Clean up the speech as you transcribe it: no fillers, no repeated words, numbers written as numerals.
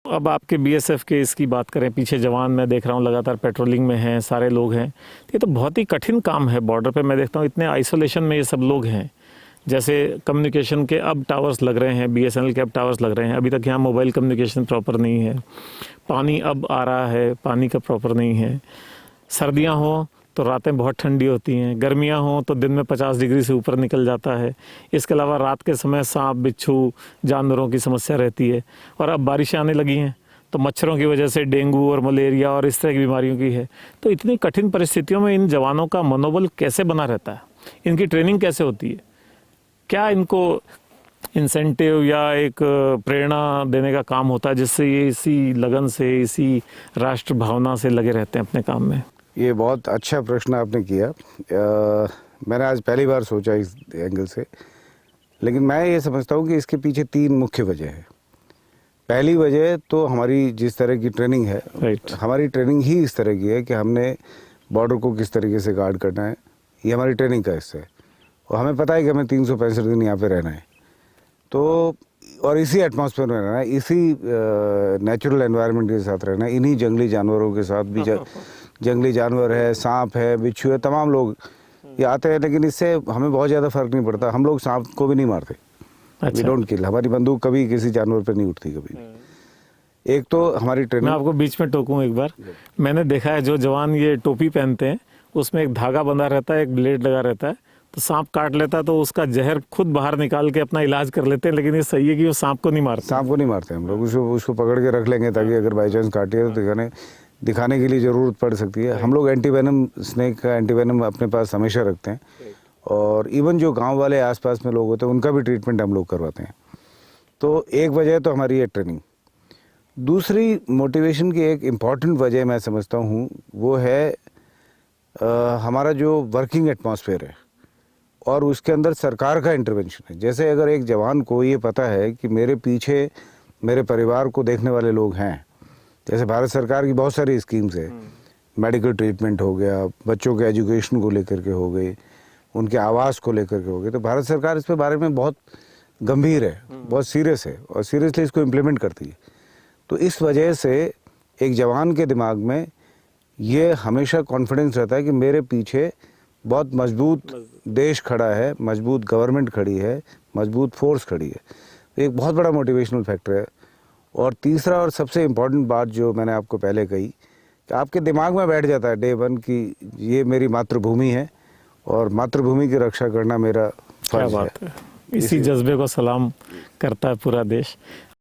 अब आपके बीएसएफ के इसकी बात करें, पीछे जवान मैं देख रहा हूँ लगातार पेट्रोलिंग में हैं, सारे लोग हैं। ये तो बहुत ही कठिन काम है बॉर्डर पे। मैं देखता हूँ इतने आइसोलेशन में ये सब लोग हैं। जैसे कम्युनिकेशन के अब टावर्स लग रहे हैं, बीएसएनएल के अब टावर्स लग रहे हैं, अभी तक यहाँ मोबाइल कम्युनिकेशन प्रॉपर नहीं है। पानी अब आ रहा है, पानी का प्रॉपर नहीं है। सर्दियाँ हो तो रातें बहुत ठंडी होती हैं, गर्मियाँ हों तो दिन में 50 डिग्री से ऊपर निकल जाता है। इसके अलावा रात के समय सांप बिच्छू जानवरों की समस्या रहती है। और अब बारिशें आने लगी हैं तो मच्छरों की वजह से डेंगू और मलेरिया और इस तरह की बीमारियों की है। तो इतनी कठिन परिस्थितियों में इन जवानों का मनोबल कैसे बना रहता है? इनकी ट्रेनिंग कैसे होती है? क्या इनको इंसेंटिव या एक प्रेरणा देने का काम होता है जिससे ये इसी लगन से, इसी राष्ट्र भावना से लगे रहते हैं अपने काम में? ये बहुत अच्छा प्रश्न आपने किया। मैंने आज पहली बार सोचा इस एंगल से, लेकिन मैं ये समझता हूँ कि इसके पीछे 3 मुख्य वजह है। पहली वजह तो हमारी जिस तरह की ट्रेनिंग है, हमारी ट्रेनिंग ही इस तरह की है कि हमने बॉर्डर को किस तरीके से गार्ड करना है, ये हमारी ट्रेनिंग का हिस्सा है। और हमें पता है कि हमें 365 दिन यहाँ पे रहना है, तो और इसी एटमॉस्फेयर में रहना है, इसी नेचुरल एनवायरनमेंट के साथ रहना है, इन्हीं जंगली जानवरों के साथ भी। जंगली जानवर है, सांप है, बिच्छू है, तमाम लोग ये आते हैं, लेकिन इससे हमें बहुत ज़्यादा फर्क नहीं पड़ता। हम लोग सांप को भी नहीं मारते। We don't kill. हमारी बंदूक कभी किसी जानवर पर नहीं उठती कभी भी। एक तो हमारी ट्रेनिंग। मैं आपको बीच में टोकूं एक बार। मैंने देखा है जो जवान ये टोपी पहनते हैं उसमें एक धागा बंधा रहता है, एक ब्लेड लगा रहता है, तो सांप काट लेता है तो उसका जहर खुद बाहर निकाल के अपना इलाज कर लेते हैं। लेकिन ये सही है कि वो सांप को नहीं मारते। सांप को नहीं मारते हम लोग, उसको पकड़ के रख लेंगे ताकि अगर बाई चांस काटे तो दिखाने के लिए ज़रूरत पड़ सकती है। हम लोग एंटीवेनम, स्नेक का एंटीवेनम अपने पास हमेशा रखते हैं। और इवन जो गांव वाले आसपास में लोग होते हैं उनका भी ट्रीटमेंट हम लोग करवाते हैं। तो एक वजह तो हमारी ये ट्रेनिंग। दूसरी मोटिवेशन की एक इम्पॉर्टेंट वजह मैं समझता हूँ वो है हमारा जो वर्किंग एटमॉस्फेयर है और उसके अंदर सरकार का इंटरवेंशन है। जैसे अगर एक जवान को ये पता है कि मेरे पीछे मेरे परिवार को देखने वाले लोग हैं, जैसे भारत सरकार की बहुत सारी स्कीम्स है, मेडिकल ट्रीटमेंट हो गया, बच्चों के एजुकेशन को लेकर के हो गई, उनके आवास को लेकर के हो गए, तो भारत सरकार इस पे बारे में बहुत गंभीर है, बहुत सीरियस है और सीरियसली इसको इम्प्लीमेंट करती है। तो इस वजह से एक जवान के दिमाग में ये हमेशा कॉन्फिडेंस रहता है कि मेरे पीछे बहुत मजबूत देश खड़ा है, मजबूत गवर्नमेंट खड़ी है, मजबूत फोर्स खड़ी है। तो एक बहुत बड़ा मोटिवेशनल फैक्टर है। और तीसरा और सबसे इम्पॉर्टेंट बात जो मैंने आपको पहले कही कि आपके दिमाग में बैठ जाता है डे 1 कि ये मेरी मातृभूमि है और मातृभूमि की रक्षा करना मेरा फर्ज है। इसी जज्बे को सलाम करता है पूरा देश।